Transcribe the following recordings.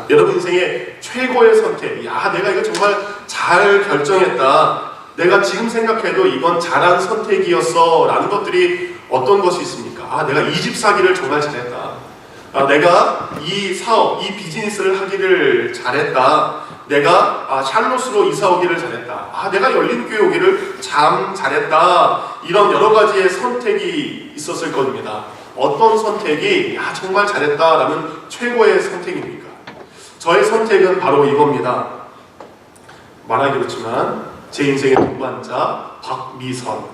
여러분 인생의 최고의 선택, 야 내가 이거 정말 잘 결정했다, 내가 지금 생각해도 이건 잘한 선택이었어 라는 것들이 어떤 것이 있습니까? 아 내가 이 집 사기를 정말 잘했다, 아 내가 이 사업, 이 비즈니스를 하기를 잘했다, 내가 샬롯으로 이사 오기를 잘했다, 아 내가 열린교회 오기를 참 잘했다, 이런 여러 가지의 선택이 있었을 겁니다. 어떤 선택이 정말 잘했다라는 최고의 선택입니까? 저의 선택은 바로 이겁니다. 말하기 그렇지만 제 인생의 동반자 박미선,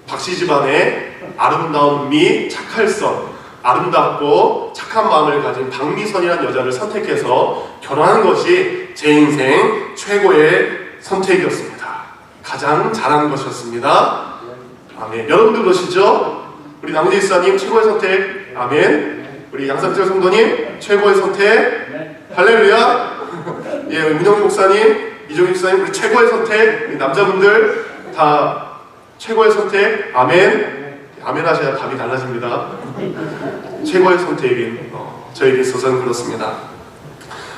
박씨 집안의 아름다운 미, 착할성, 아름답고 착한 마음을 가진 박미선이라는 여자를 선택해서 결혼하는 것이 제 인생 최고의 선택이었습니다. 가장 잘한 것이었습니다. 아멘. 여러분도 그러시죠? 우리 남재 집사님 최고의 선택, 아멘. 우리 양상철 성도님 최고의 선택, 할렐루야. 예, 민영 목사님, 이종희 집사님 우리 최고의 선택, 우리 남자분들 다 최고의 선택, 아멘. 아멘 하셔야 답이 달라집니다. 최고의 선택인 저에게 있어서는 그렇습니다.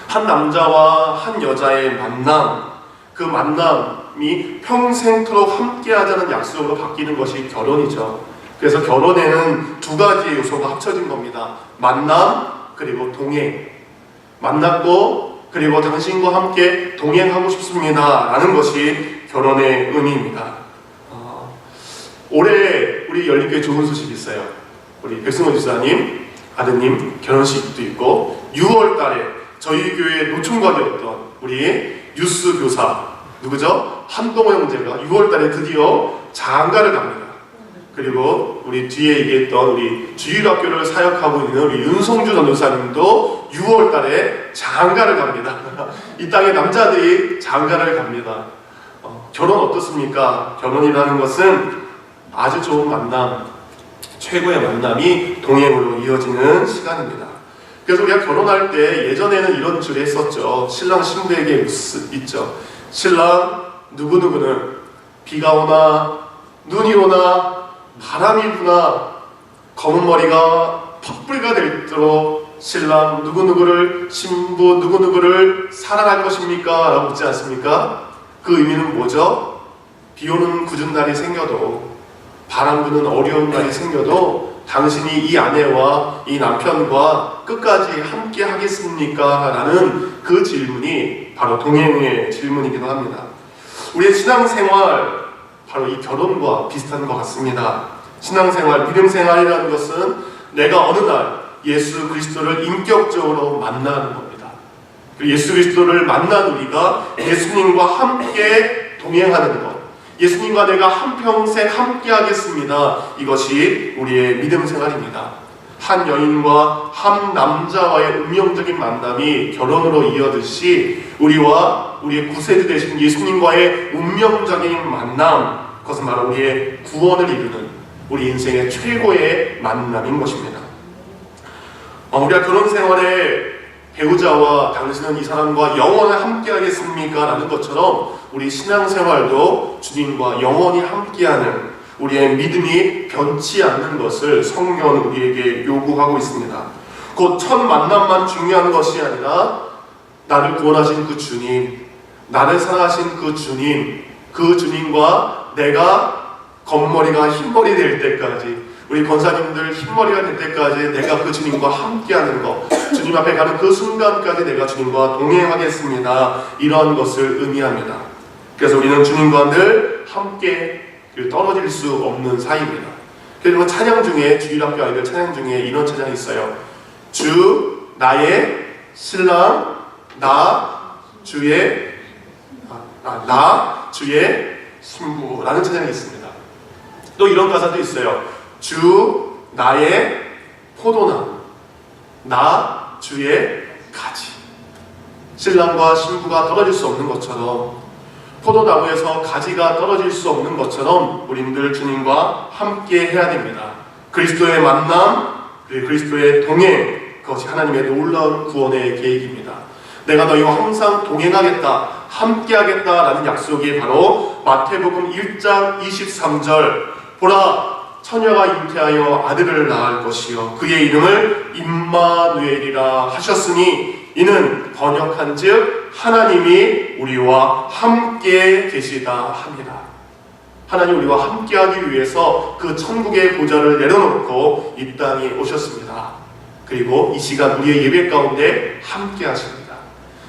한 남자와 한 여자의 만남, 그 만남이 평생토록 함께하자는 약속으로 바뀌는 것이 결혼이죠. 그래서 결혼에는 두 가지의 요소가 합쳐진 겁니다. 만남 그리고 동행. 만났고 그리고 당신과 함께 동행하고 싶습니다 라는 것이 결혼의 의미입니다. 올해 우리 열린교회 좋은 소식이 있어요. 우리 백승원 집사님 아드님 결혼식도 있고 6월 달에 저희 교회 노총각이었던 우리 뉴스 교사 누구죠? 한동호 형제가 6월 달에 드디어 장가를 갑니다. 그리고 우리 뒤에 얘기했던 우리 주일학교를 사역하고 있는 우리 윤성주 전도사님도 6월 달에 장가를 갑니다. 이 땅의 남자들이 장가를 갑니다. 결혼 어떻습니까? 결혼이라는 것은 아주 좋은 만남, 최고의 만남이 동행으로 이어지는 시간입니다. 그래서 우리가 결혼할 때 예전에는 이런 줄 했었죠. 신랑 신부에게 있죠. 신랑 누구누구는 비가 오나 눈이 오나 바람이 부나 검은 머리가 팥불이가 되도록 신랑 누구누구를, 신부 누구누구를 사랑할 것입니까? 라고 묻지 않습니까? 그 의미는 뭐죠? 비 오는 굳은 날이 생겨도, 바람 부는 어려운 날이 생겨도 당신이 이 아내와 이 남편과 끝까지 함께 하겠습니까? 라는 그 질문이 바로 동행의 질문이기도 합니다. 우리의 신앙생활, 바로 이 결혼과 비슷한 것 같습니다. 신앙생활, 믿음생활이라는 것은 내가 어느 날 예수 그리스도를 인격적으로 만나는 겁니다. 그리고 예수 그리스도를 만난 우리가 예수님과 함께 동행하는 것, 예수님과 내가 한평생 함께 하겠습니다. 이것이 우리의 믿음생활입니다. 한 여인과 한 남자와의 운명적인 만남이 결혼으로 이어듯이 우리와 우리의 구세주 되신 예수님과의 운명적인 만남, 그것은 바로 우리의 구원을 이루는 우리 인생의 최고의 만남인 것입니다. 우리가 결혼 생활에 배우자와 당신은 이 사람과 영원히 함께 하겠습니까? 라는 것처럼 우리 신앙생활도 주님과 영원히 함께하는 우리의 믿음이 변치 않는 것을 성경은 우리에게 요구하고 있습니다. 곧 첫 만남만 중요한 것이 아니라 나를 구원하신 그 주님, 나를 사랑하신 그 주님, 그 주님과 내가 검머리가 흰머리 될 때까지, 우리 권사님들 흰머리가 될 때까지 내가 그 주님과 함께하는 것, 주님 앞에 가는 그 순간까지 내가 주님과 동행하겠습니다. 이런 것을 의미합니다. 그래서 우리는 주님과 늘 함께 떨어질 수 없는 사이입니다. 그리고 찬양 중에, 주일학교 아이들 찬양 중에 이런 찬양이 있어요. 주 나의 신랑, 나 주의 신부라는 찬양이 있습니다. 또 이런 가사도 있어요. 주 나의 포도나무, 나 주의 가지. 신랑과 신부가 떨어질 수 없는 것처럼, 포도나무에서 가지가 떨어질 수 없는 것처럼 우리는 늘 주님과 함께 해야 됩니다. 그리스도의 만남, 그리고 그리스도의 동행, 그것이 하나님의 놀라운 구원의 계획입니다. 내가 너희와 항상 동행하겠다, 함께하겠다라는 약속이 바로 마태복음 1장 23절, 보라 처녀가 잉태하여 아들을 낳을 것이요 그의 이름을 임마누엘이라 하셨으니 이는 번역한즉 하나님이 우리와 함께 계시다 함이라. 하나님 우리와 함께하기 위해서 그 천국의 보좌를 내려놓고 이 땅에 오셨습니다. 그리고 이 시간 우리의 예배 가운데 함께 하십니다.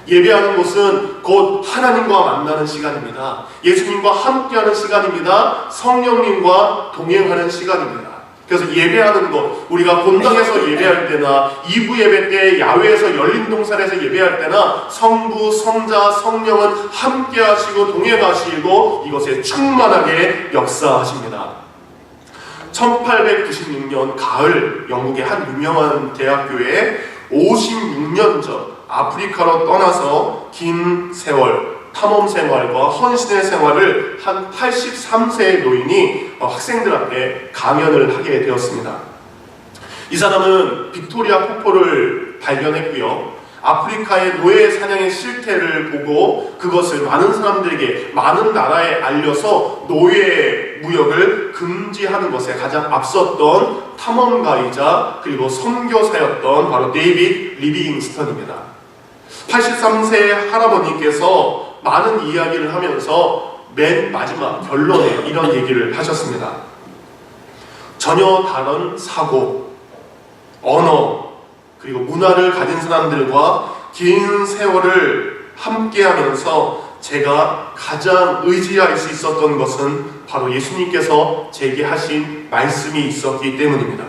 예배하는 곳은 곧 하나님과 만나는 시간입니다. 예수님과 함께하는 시간입니다. 성령님과 동행하는 시간입니다. 그래서 예배하는 것, 우리가 본당에서 예배할 때나 2부 예배 때 야외에서 열린 동산에서 예배할 때나 성부, 성자, 성령은 함께 하시고 동행하시고 이것에 충만하게 역사하십니다. 1896년 가을 영국의 한 유명한 대학교에 56년 전 아프리카로 떠나서 긴 세월 탐험 생활과 헌신의 생활을 한 83세의 노인이 학생들한테 강연을 하게 되었습니다. 이 사람은 빅토리아 폭포를 발견했고요. 아프리카의 노예 사냥의 실태를 보고 그것을 많은 사람들에게, 많은 나라에 알려서 노예 무역을 금지하는 것에 가장 앞섰던 탐험가이자 그리고 선교사였던 바로 데이빗 리빙스턴입니다. 83세 할아버님께서 많은 이야기를 하면서 맨 마지막 결론에 이런 얘기를 하셨습니다. 전혀 다른 사고, 언어, 그리고 문화를 가진 사람들과 긴 세월을 함께하면서 제가 가장 의지할 수 있었던 것은 바로 예수님께서 제게 하신 말씀이 있었기 때문입니다.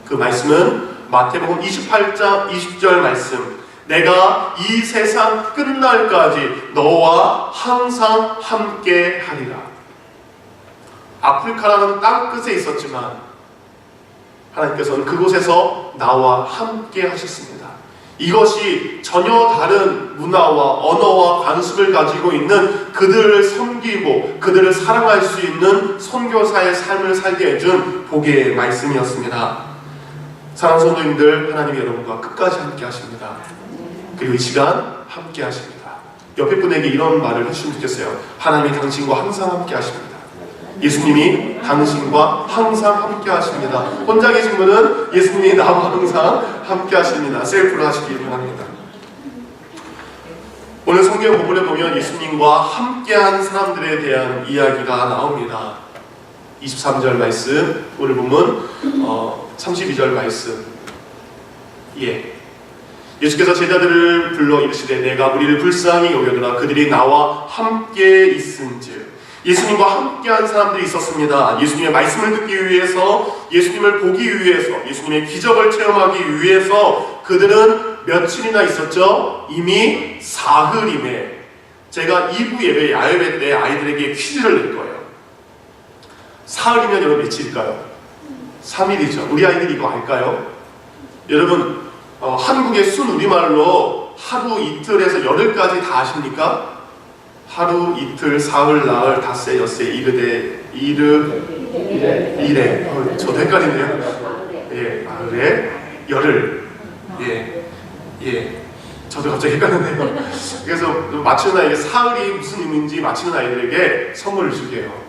그 말씀은 마태복음 28장 20절 말씀, 내가 이 세상 끝날까지 너와 항상 함께 하리라. 아프리카라는 땅끝에 있었지만 하나님께서는 그곳에서 나와 함께 하셨습니다. 이것이 전혀 다른 문화와 언어와 관습을 가지고 있는 그들을 섬기고 그들을 사랑할 수 있는 선교사의 삶을 살게 해준 복의 말씀이었습니다. 사랑하는 성도님들, 하나님이 여러분과 끝까지 함께 하십니다. 그리고 이 시간 함께 하십니다. 옆에 분에게 이런 말을 해주시면 좋겠어요. 하나님이 당신과 항상 함께 하십니다. 예수님이 당신과 항상 함께 하십니다. 혼자 계신 분은 예수님이 나와 항상 함께 하십니다. 셀프로 하시기 바랍니다. 오늘 성경 본문에 보면 예수님과 함께한 사람들에 대한 이야기가 나옵니다. 23절 말씀, 오늘 본문 32절 말씀. 예수께서 제자들을 불러 이르시되 내가 우리를 불쌍히 여겨두라. 그들이 나와 함께 있은즉. 예수님과 함께한 사람들이 있었습니다. 예수님의 말씀을 듣기 위해서, 예수님을 보기 위해서, 예수님의 기적을 체험하기 위해서 그들은 며칠이나 있었죠? 이미 사흘임에. 제가 2부 예배, 야외 때 아이들에게 퀴즈를 낼 거예요. 사흘이면 여러분 며칠일까요? 3일이죠. 우리 아이들이 이거 알까요? 여러분 한국의 순 우리말로 하루, 이틀에서 열흘까지 다 아십니까? 하루, 이틀, 사흘, 나흘, 닷새, 엿새, 이르되, 이래. 저도 헷갈리네요. 나흘에, 열흘. 저도 갑자기 헷갈리네요. 그래서 맞추는 아이에게 사흘이 무슨 의미인지 맞추는 아이들에게 선물을 줄게요.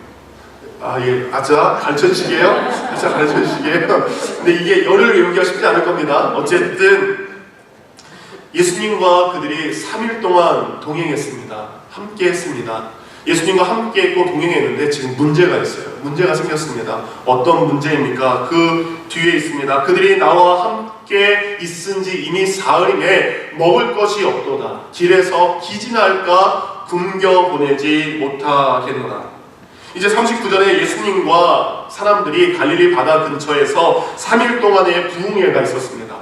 가르쳐 주시게요? 가르쳐 주시게요? 근데 이게 열흘 외우기가 쉽지 않을 겁니다. 어쨌든 예수님과 그들이 3일 동안 동행했습니다. 함께 했습니다. 예수님과 함께 했고 동행했는데 지금 문제가 있어요. 문제가 생겼습니다. 어떤 문제입니까? 그 뒤에 있습니다. 그들이 나와 함께 있은지 이미 사흘임에 먹을 것이 없도다. 길에서 기진할까 굶겨 보내지 못하겠노라. 이제 39절에 예수님과 사람들이 갈릴리 바다 근처에서 3일 동안의 부흥회가 있었습니다.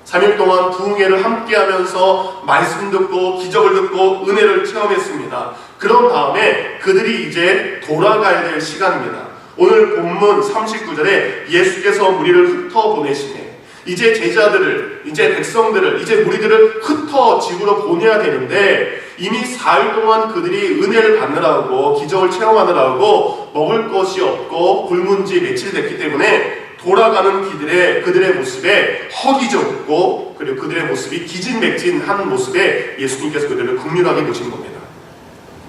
3일 동안 부흥회를 함께하면서 말씀 듣고 기적을 듣고 은혜를 체험했습니다. 그런 다음에 그들이 이제 돌아가야 될 시간입니다. 오늘 본문 39절에 예수께서 무리를 흩어보내시네. 이제 제자들을, 이제 백성들을, 이제 무리들을 흩어 집으로 보내야 되는데 이미 4일 동안 그들이 은혜를 받느라고 기적을 체험하느라고 먹을 것이 없고 굶은 지 며칠 됐기 때문에 돌아가는 길에 그들의 모습에 허기졌고 그리고 그들의 모습이 기진맥진한 모습에 예수님께서 그들을 긍휼하게 보신 겁니다.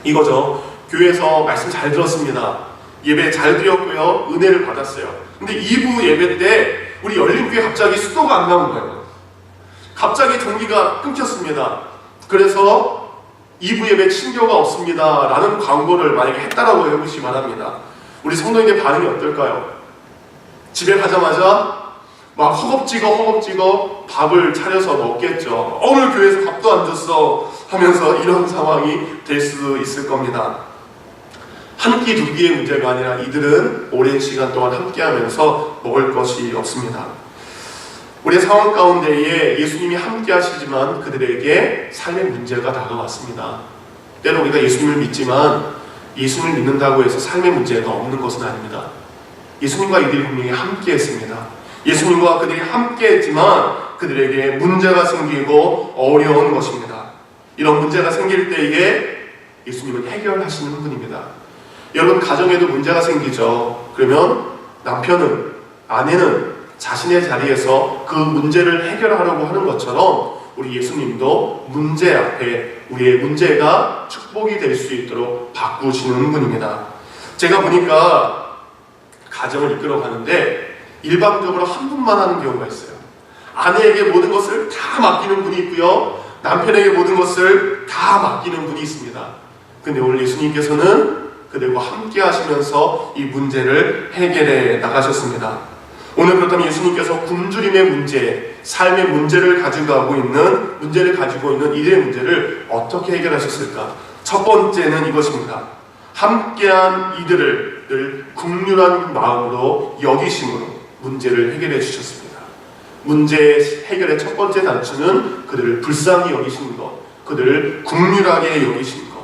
이거죠. 교회에서 말씀 잘 들었습니다. 예배 잘 드렸고요. 은혜를 받았어요. 근데 2부 예배 때 우리 열린교회 갑자기 수도가 안 나온 거예요. 갑자기 전기가 끊겼습니다. 그래서 2부 예배 친교가 없습니다 라는 광고를 만약에 했다라고 해보시기 바랍니다. 우리 성도님의 반응이 어떨까요? 집에 가자마자 막 허겁지겁 밥을 차려서 먹겠죠. 오늘 교회에서 밥도 안 줬어 하면서 이런 상황이 될 수 있을 겁니다. 한 끼 두 끼의 문제가 아니라 이들은 오랜 시간 동안 함께하면서 먹을 것이 없습니다. 우리의 상황 가운데에 예수님이 함께 하시지만 그들에게 삶의 문제가 다가왔습니다. 때로 우리가 예수님을 믿지만 예수님을 믿는다고 해서 삶의 문제가 없는 것은 아닙니다. 예수님과 이들이 분명히 함께 했습니다. 예수님과 그들이 함께 했지만 그들에게 문제가 생기고 어려운 것입니다. 이런 문제가 생길 때에 예수님은 해결하시는 분입니다. 여러분, 가정에도 문제가 생기죠. 그러면 남편은, 아내는 자신의 자리에서 그 문제를 해결하려고 하는 것처럼 우리 예수님도 문제 앞에 우리의 문제가 축복이 될 수 있도록 바꾸시는 분입니다. 제가 보니까 가정을 이끌어가는데 일방적으로 한 분만 하는 경우가 있어요. 아내에게 모든 것을 다 맡기는 분이 있고요, 남편에게 모든 것을 다 맡기는 분이 있습니다. 근데 오늘 예수님께서는 그들과 함께 하시면서 이 문제를 해결해 나가셨습니다. 오늘 그렇다면 예수님께서 굶주림의 문제, 삶의 문제를 가지고 있는 이들의 문제를 어떻게 해결하셨을까? 첫 번째는 이것입니다. 함께한 이들을 늘 긍휼한 마음으로 여기심으로 문제를 해결해 주셨습니다. 문제 해결의 첫 번째 단추는 그들을 불쌍히 여기시는 것, 그들을 긍휼하게 여기시는 것.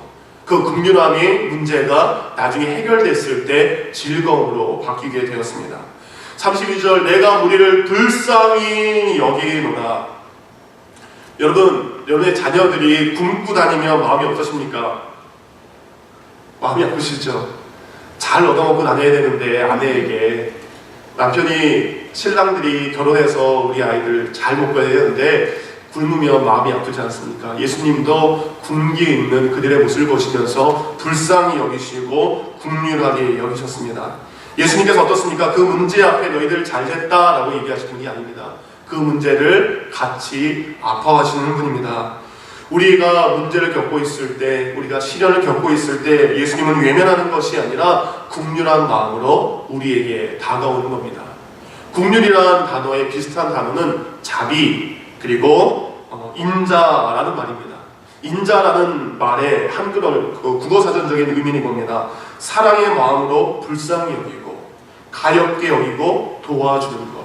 그 긍휼함의 문제가 나중에 해결됐을 때 즐거움으로 바뀌게 되었습니다. 32절, 내가 무리를 불쌍히 여기노라. 여러분의 자녀들이 굶고 다니면 마음이 어떠십니까? 마음이 아프시죠? 잘 얻어먹고 다녀야 되는데 아내에게, 남편이, 신랑들이 결혼해서 우리 아이들 잘 먹어야 되는데 굶으면 마음이 아프지 않습니까? 예수님도 굶기 있는 그들의 모습을 보시면서 불쌍히 여기시고 긍휼하게 여기셨습니다. 예수님께서 어떻습니까? 그 문제 앞에 너희들 잘 됐다라고 얘기하시는 분이 아닙니다. 그 문제를 같이 아파하시는 분입니다. 우리가 문제를 겪고 있을 때, 우리가 시련을 겪고 있을 때 예수님은 외면하는 것이 아니라 긍휼한 마음으로 우리에게 다가오는 겁니다. 긍휼이라는 단어에 비슷한 단어는 자비, 그리고 인자라는 말입니다. 인자라는 말의 한글어 국어사전적인 의미는 봅니다. 사랑의 마음으로 불쌍히 여기고 가엾게 여기고 도와주는 것.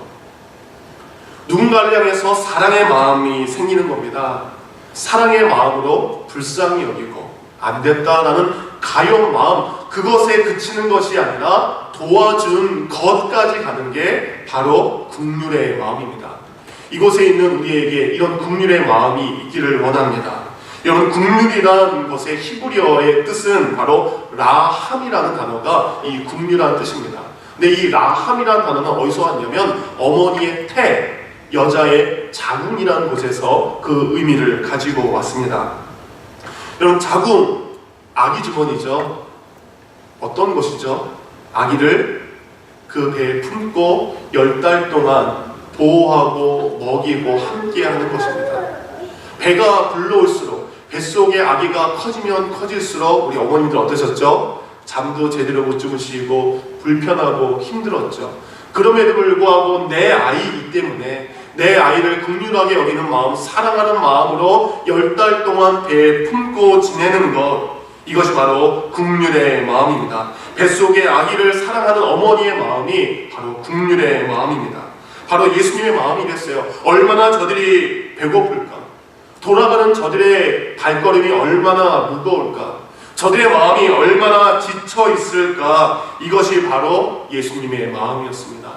누군가를 향해서 사랑의 마음이 생기는 겁니다. 사랑의 마음으로 불쌍히 여기고 안 됐다라는 가엾 마음, 그것에 그치는 것이 아니라 도와준 것까지 가는 게 바로 긍휼의 마음입니다. 이곳에 있는 우리에게 이런 긍휼의 마음이 있기를 원합니다. 여러분, 긍휼이라는 것의 히브리어의 뜻은 바로 라함이라는 단어가 이 긍휼한 뜻입니다. 근데 이 라함이라는 단어는 어디서 왔냐면 어머니의 태, 여자의 자궁이라는 곳에서 그 의미를 가지고 왔습니다. 여러분, 자궁, 아기 주머니죠. 어떤 것이죠? 아기를 그 배에 품고 10달 동안 보호하고 먹이고 함께하는 것입니다. 배가 불러올수록, 뱃속에 아기가 커지면 커질수록 우리 어머님들 어떠셨죠? 잠도 제대로 못 주무시고 불편하고 힘들었죠. 그럼에도 불구하고 내 아이이기 때문에 내 아이를 긍휼하게 여기는 마음, 사랑하는 마음으로 10달 동안 배에 품고 지내는 것, 이것이 바로 긍휼의 마음입니다. 뱃속에 아기를 사랑하는 어머니의 마음이 바로 긍휼의 마음입니다. 바로 예수님의 마음이 됐어요. 얼마나 저들이 배고플까? 돌아가는 저들의 발걸음이 얼마나 무거울까? 저들의 마음이 얼마나 지쳐 있을까? 이것이 바로 예수님의 마음이었습니다.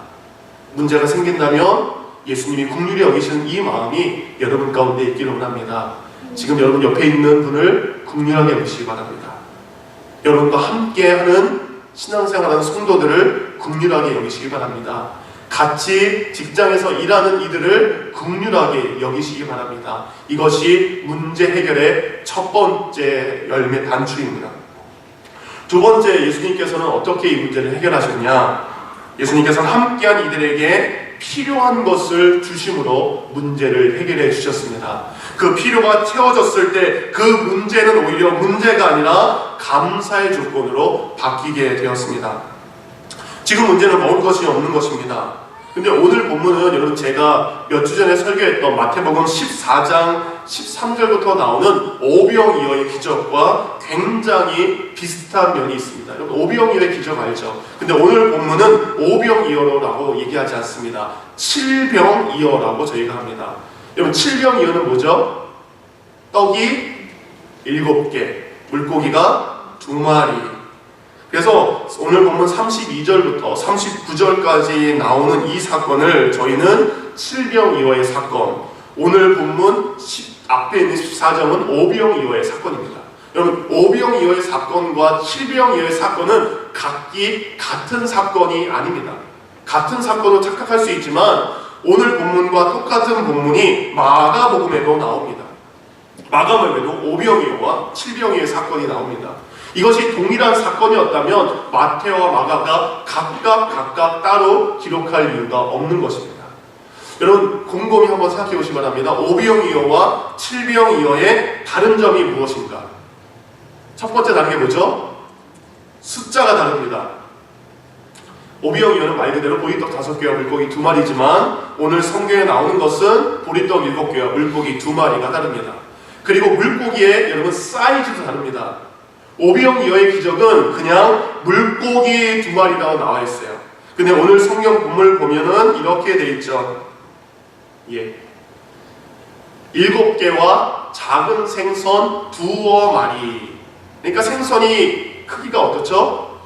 문제가 생긴다면 예수님이 긍휼히 여기시는 이 마음이 여러분 가운데 있기를 원합니다. 지금 여러분 옆에 있는 분을 긍휼하게 여기시기 바랍니다. 여러분과 함께하는 신앙생활하는 성도들을 긍휼하게 여기시기 바랍니다. 같이 직장에서 일하는 이들을 긍휼하게 여기시기 바랍니다. 이것이 문제 해결의 첫 번째 열매 단추입니다. 두 번째, 예수님께서는 어떻게 이 문제를 해결하셨냐? 예수님께서는 함께한 이들에게 필요한 것을 주심으로 문제를 해결해 주셨습니다. 그 필요가 채워졌을 때 그 문제는 오히려 문제가 아니라 감사의 조건으로 바뀌게 되었습니다. 지금 문제는 먹을 것이 없는 것입니다. 근데 오늘 본문은 여러분 제가 몇 주 전에 설교했던 마태복음 14장 13절부터 나오는 오병이어의 기적과 굉장히 비슷한 면이 있습니다. 여러분 오병이어의 기적 알죠? 근데 오늘 본문은 오병이어라고 얘기하지 않습니다. 칠병이어라고 저희가 합니다. 여러분 칠병이어는 뭐죠? 떡이 7개, 물고기가 2마리. 그래서 오늘 본문 32절부터 39절까지 나오는 이 사건을 저희는 칠병이어의 사건, 오늘 본문 앞에 있는 14장은 오병이어의 사건입니다. 여러분 오병이어의 사건과 칠병이어의 사건은 각기 같은 사건이 아닙니다. 같은 사건으로 착각할 수 있지만 오늘 본문과 똑같은 본문이 마가복음에도 나옵니다. 마가복음에도 오병이어와 칠병이어의 사건이 나옵니다. 이것이 동일한 사건이었다면 마태와 마가가 각각 따로 기록할 이유가 없는 것입니다. 여러분 곰곰이 한번 생각해 보시기 바랍니다. 오병이어와 칠병이어의 다른 점이 무엇인가? 첫 번째 다른 게 뭐죠? 숫자가 다릅니다. 오병이어는 말 그대로 보리떡 5개와 물고기 2마리지만 오늘 성경에 나오는 것은 보리떡 7개와 물고기 2마리가 다릅니다. 그리고 물고기의 여러분 사이즈도 다릅니다. 오병이어의 기적은 그냥 물고기 2마리라고 나와 있어요. 근데 오늘 성경 본문을 보면은 이렇게 돼 있죠. 7개와 작은 생선 2마리. 그러니까 생선이 크기가 어떻죠?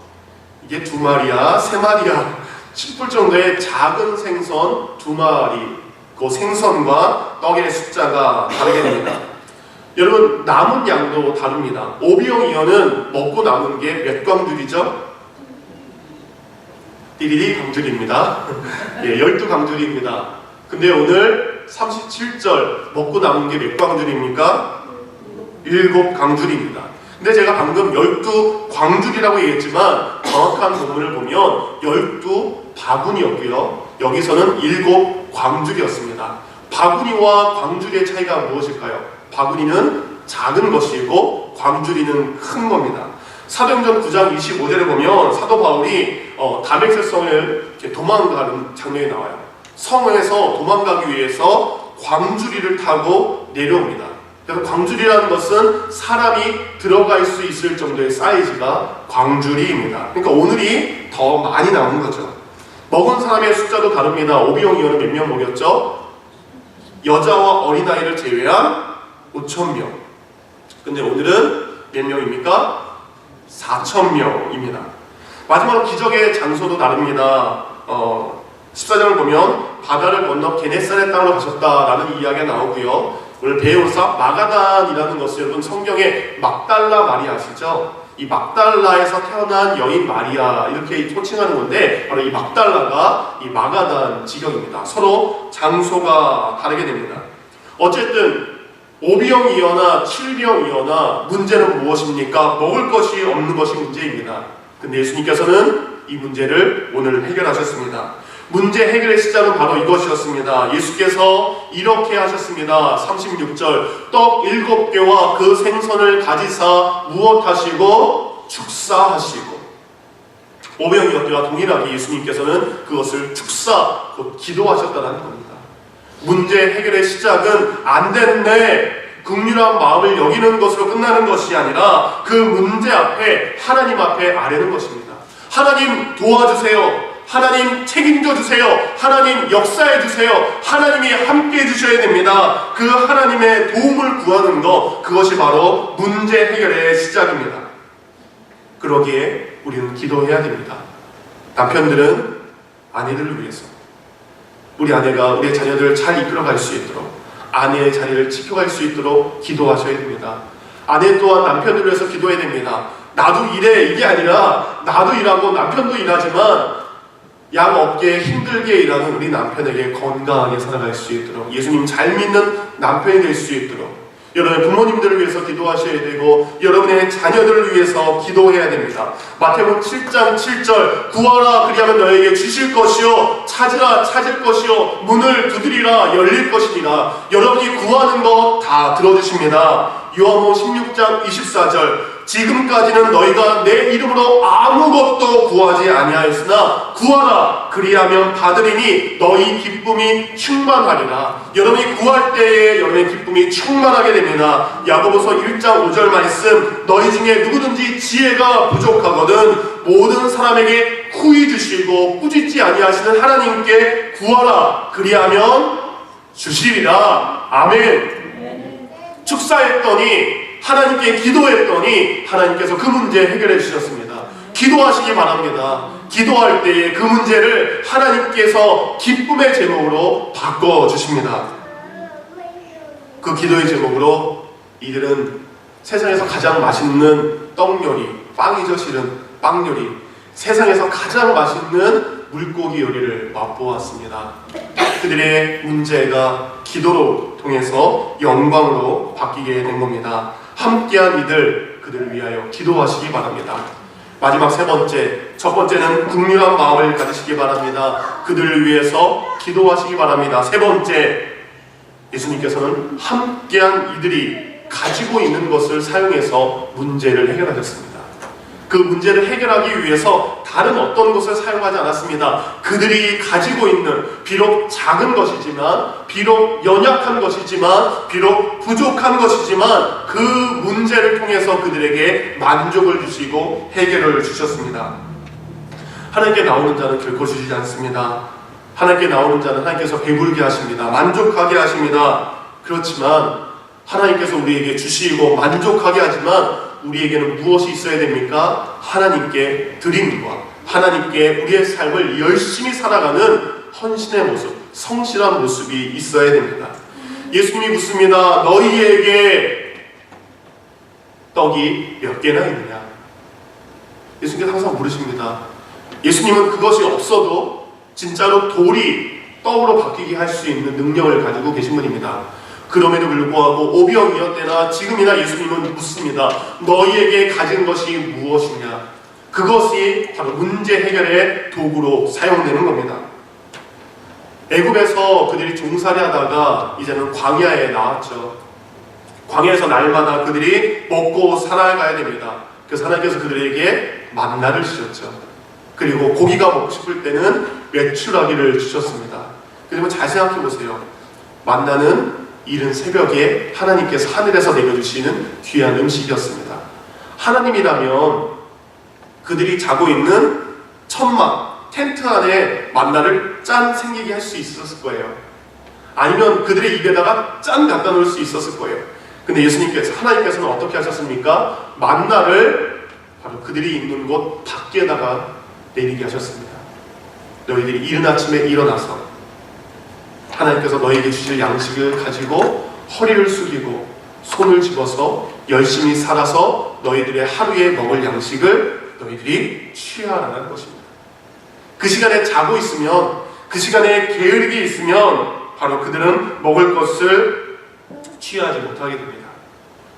이게 2마리야, 3마리야 싶을 정도의 작은 생선 2마리. 그 생선과 떡의 숫자가 다르게 됩니다. 여러분 남은 양도 다릅니다. 오병이어는 먹고 남은 게 몇 광줄이죠? 띠리리 광줄입니다. 12광줄입니다. 근데 오늘 37절 먹고 남은 게 몇 광줄입니까? 7광줄입니다. 근데 제가 방금 12광줄이라고 얘기했지만 정확한 본문을 보면 12바구니였고요. 여기서는 7광줄이었습니다. 바구니와 광줄의 차이가 무엇일까요? 바구니는 작은 것이고 광주리는 큰 겁니다. 사도행전 9장 25절에 보면 사도 바울이 다메섹 성을 도망가는 장면이 나와요. 성에서 도망가기 위해서 광주리를 타고 내려옵니다. 그래서 광주리라는 것은 사람이 들어갈 수 있을 정도의 사이즈가 광주리입니다. 그러니까 오늘이 더 많이 나오는 거죠. 먹은 사람의 숫자도 다릅니다. 오병이어는 몇 명 먹였죠? 여자와 어린아이를 제외한 5,000명. 근데 오늘은 몇 명입니까? 4,000명입니다. 마지막으로 기적의 장소도 다릅니다. 14장을 보면 바다를 건너 게네사렛 땅으로 가셨다라는 이야기가 나오고요. 오늘 배우사 마가단이라는 것을 여러분 성경에 막달라 마리아 아시죠? 이 막달라에서 태어난 여인 마리아 이렇게 호칭하는 건데 바로 이 막달라가 이 마가단 지경입니다. 서로 장소가 다르게 됩니다. 어쨌든 오병이어나 칠병이어나 문제는 무엇입니까? 먹을 것이 없는 것이 문제입니다. 근데 예수님께서는 이 문제를 오늘 해결하셨습니다. 문제 해결의 시작은 바로 이것이었습니다. 예수께서 이렇게 하셨습니다. 36절 떡 7개와 그 생선을 가지사 무엇하시고 축사하시고 오병이어 때와 동일하게 예수님께서는 그것을 축사 곧 기도하셨다는 겁니다. 문제 해결의 시작은 안 됐네 긍휼한 마음을 여기는 것으로 끝나는 것이 아니라 그 문제 앞에 하나님 앞에 아뢰는 것입니다. 하나님 도와주세요. 하나님 책임져 주세요. 하나님 역사해 주세요. 하나님이 함께 해주셔야 됩니다. 그 하나님의 도움을 구하는 것, 그것이 바로 문제 해결의 시작입니다. 그러기에 우리는 기도해야 됩니다. 남편들은 아내들을 위해서, 우리 아내가 우리의 자녀들을 잘 이끌어갈 수 있도록, 아내의 자리를 지켜갈 수 있도록 기도하셔야 됩니다. 아내 또한 남편들을 위해서 기도해야 됩니다. 나도 일해 이게 아니라 나도 일하고 남편도 일하지만 양 없게 힘들게 일하는 우리 남편에게 건강하게 살아갈 수 있도록, 예수님 잘 믿는 남편이 될 수 있도록, 여러분의 부모님들을 위해서 기도하셔야 되고 여러분의 자녀들을 위해서 기도해야 됩니다. 마태복음 7장 7절 구하라 그리하면 너에게 주실 것이요 찾으라 찾을 것이요 문을 두드리라 열릴 것이니라. 여러분이 구하는 것 다 들어주십니다. 요한복음 16장 24절 지금까지는 너희가 내 이름으로 아무것도 구하지 아니하였으나 구하라 그리하면 받으리니 너희 기쁨이 충만하리라. 여러분이 구할 때에 여러분의 기쁨이 충만하게 됩니다. 야고보서 1장 5절 말씀 너희 중에 누구든지 지혜가 부족하거든 모든 사람에게 후히 주시고 꾸짖지 아니하시는 하나님께 구하라 그리하면 주시리라. 아멘. 축사했더니 하나님께 기도했더니 하나님께서 그 문제 해결해 주셨습니다. 기도하시기 바랍니다. 기도할 때에 그 문제를 하나님께서 기쁨의 제목으로 바꿔주십니다. 그 기도의 제목으로 이들은 세상에서 가장 맛있는 떡 요리, 빵이죠 실은 빵 요리, 세상에서 가장 맛있는 물고기 요리를 맛보았습니다. 그들의 문제가 기도로 통해서 영광으로 바뀌게 된 겁니다. 함께한 이들, 그들을 위하여 기도하시기 바랍니다. 마지막 세 번째, 첫 번째는 긍휼한 마음을 가지시기 바랍니다. 그들을 위해서 기도하시기 바랍니다. 세 번째, 예수님께서는 함께한 이들이 가지고 있는 것을 사용해서 문제를 해결하셨습니다. 그 문제를 해결하기 위해서 다른 어떤 것을 사용하지 않았습니다. 그들이 가지고 있는 비록 작은 것이지만, 비록 연약한 것이지만, 비록 부족한 것이지만 그 문제를 통해서 그들에게 만족을 주시고 해결을 주셨습니다. 하나님께 나오는 자는 결코 주시지 않습니다. 하나님께 나오는 자는 하나님께서 배부르게 하십니다. 만족하게 하십니다. 그렇지만 하나님께서 우리에게 주시고 만족하게 하지만 우리에게는 무엇이 있어야 됩니까? 하나님께 드림과 하나님께 우리의 삶을 열심히 살아가는 헌신의 모습, 성실한 모습이 있어야 됩니다. 예수님이 묻습니다. 너희에게 떡이 몇 개나 있느냐? 예수님께서 항상 물으십니다. 예수님은 그것이 없어도 진짜로 돌이 떡으로 바뀌게 할 수 있는 능력을 가지고 계신 분입니다. 그럼에도 불구하고 오병이어때나 지금이나 예수님은 묻습니다. 너희에게 가진 것이 무엇이냐? 그것이 바로 문제 해결의 도구로 사용되는 겁니다. 애굽에서 그들이 종살이 하다가 이제는 광야에 나왔죠. 광야에서 날마다 그들이 먹고 살아가야 됩니다. 그래서 하나님께서 그들에게 만나를 주셨죠. 그리고 고기가 먹고 싶을 때는 메추라기를 주셨습니다. 그리고 잘 생각해 보세요. 만나는 이른 새벽에 하나님께서 하늘에서 내려주시는 귀한 음식이었습니다. 하나님이라면 그들이 자고 있는 천막, 텐트 안에 만나를 짠 생기게 할 수 있었을 거예요. 아니면 그들의 입에다가 짠 갖다 놓을 수 있었을 거예요. 근데 하나님께서는 어떻게 하셨습니까? 만나를 바로 그들이 있는 곳 밖에다가 내리게 하셨습니다. 너희들이 이른 아침에 일어나서 하나님께서 너희에게 주실 양식을 가지고 허리를 숙이고 손을 집어서 열심히 살아서 너희들의 하루에 먹을 양식을 너희들이 취하라는 것입니다. 그 시간에 자고 있으면, 그 시간에 게으르게 있으면 바로 그들은 먹을 것을 취하지 못하게 됩니다.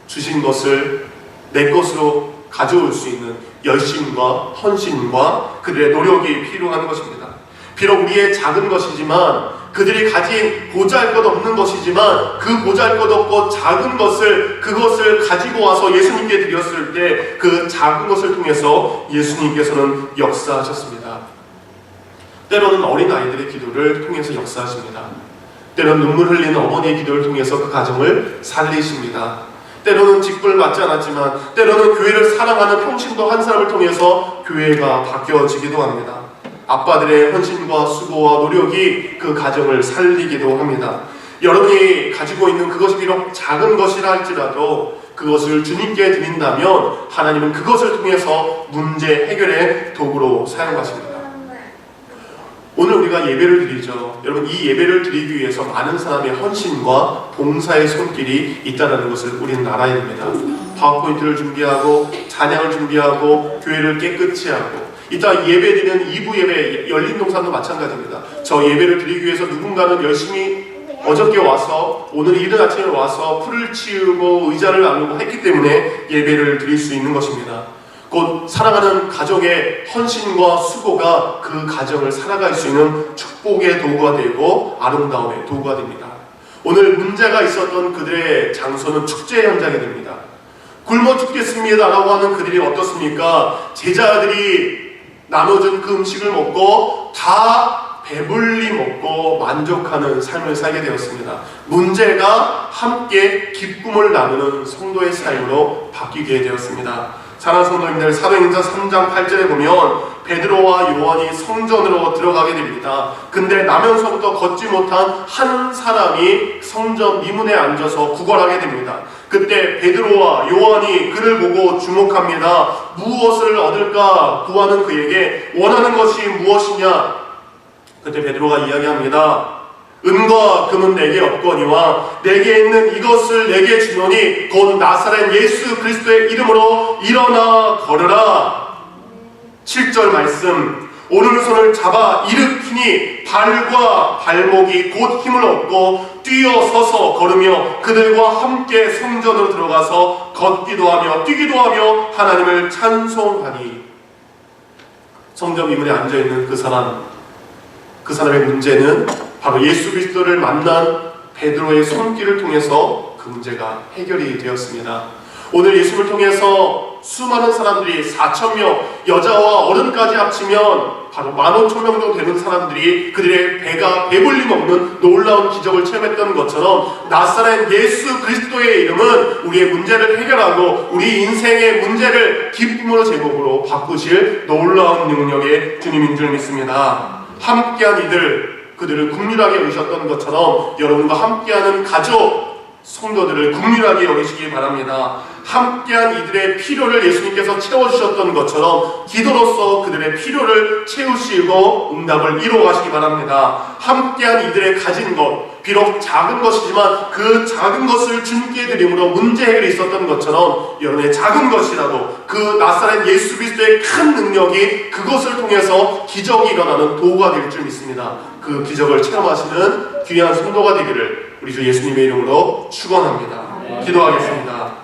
주신 것을 내 것으로 가져올 수 있는 열심과 헌신과 그들의 노력이 필요한 것입니다. 비록 우리의 작은 것이지만, 그들이 가진 보잘것없는 것이지만 그 보잘것없고 작은 것을, 그것을 가지고 와서 예수님께 드렸을 때 그 작은 것을 통해서 예수님께서는 역사하셨습니다. 때로는 어린아이들의 기도를 통해서 역사하십니다. 때로는 눈물 흘리는 어머니의 기도를 통해서 그 가정을 살리십니다. 때로는 직분을 맡지 않았지만 때로는 교회를 사랑하는 평신도 한 사람을 통해서 교회가 바뀌어지기도 합니다. 아빠들의 헌신과 수고와 노력이 그 가정을 살리기도 합니다. 여러분이 가지고 있는 그것이 비록 작은 것이라 할지라도 그것을 주님께 드린다면 하나님은 그것을 통해서 문제 해결의 도구로 사용하십니다. 오늘 우리가 예배를 드리죠. 여러분, 이 예배를 드리기 위해서 많은 사람의 헌신과 봉사의 손길이 있다는 것을 우리는 알아야 됩니다. 파워포인트를 준비하고 찬양을 준비하고 교회를 깨끗이 하고, 이따 예배드리는 2부 예배, 열린 동산도 마찬가지입니다. 저 예배를 드리기 위해서 누군가는 열심히 어저께 와서 오늘 이른 아침에 와서 풀을 치우고 의자를 나누고 했기 때문에 예배를 드릴 수 있는 것입니다. 곧 사랑하는 가정의 헌신과 수고가 그 가정을 살아갈 수 있는 축복의 도구가 되고 아름다움의 도구가 됩니다. 오늘 문제가 있었던 그들의 장소는 축제 현장이 됩니다. 굶어 죽겠습니다 라고 하는 그들이 어떻습니까? 제자들이 나눠준 그 음식을 먹고 다 배불리 먹고 만족하는 삶을 살게 되었습니다. 문제가 함께 기쁨을 나누는 성도의 삶으로 바뀌게 되었습니다. 사랑하는 성도님들, 사도행전 3장 8절에 보면 베드로와 요한이 성전으로 들어가게 됩니다. 근데 나면서부터 걷지 못한 한 사람이 성전 미문에 앉아서 구걸하게 됩니다. 그때 베드로와 요한이 그를 보고 주목합니다. 무엇을 얻을까 구하는 그에게 원하는 것이 무엇이냐? 그때 베드로가 이야기합니다. 은과 금은 내게 없거니와 내게 있는 이것을 내게 주노니 곧 나사렛 예수 그리스도의 이름으로 일어나 걸으라. 7절 말씀, 오른손을 잡아 일으키니 발과 발목이 곧 힘을 얻고 뛰어서서 걸으며 그들과 함께 성전으로 들어가서 걷기도 하며 뛰기도 하며 하나님을 찬송하니. 성전 미문에 앉아있는 그 사람의 문제는 바로 예수 그리스도를 만난 베드로의 손길을 통해서 그 문제가 해결이 되었습니다. 오늘 예수를 통해서 수많은 사람들이 4,000명, 여자와 어른까지 합치면 바로 15,000명 정도 되는 사람들이 그들의 배가 배불리 먹는 놀라운 기적을 체험했던 것처럼 나사렛 예수 그리스도의 이름은 우리의 문제를 해결하고 우리 인생의 문제를 기쁨으로 제목으로 바꾸실 놀라운 능력의 주님인 줄 믿습니다. 함께한 이들, 그들을 긍휼하게 여기셨던 것처럼 여러분과 함께하는 가족, 성도들을 긍휼하게 여기시기 바랍니다. 함께한 이들의 필요를 예수님께서 채워주셨던 것처럼 기도로서 그들의 필요를 채우시고 응답을 이루어가시기 바랍니다. 함께한 이들의 가진 것, 비록 작은 것이지만 그 작은 것을 주님께 드림으로 문제 해결이 있었던 것처럼 여러분의 작은 것이라도 그 나사렛 예수 그리스도의 큰 능력이 그것을 통해서 기적이 일어나는 도구가 될 줄 믿습니다. 그 기적을 체험하시는 귀한 성도가 되기를 우리 주 예수님의 이름으로 축원합니다. 기도하겠습니다.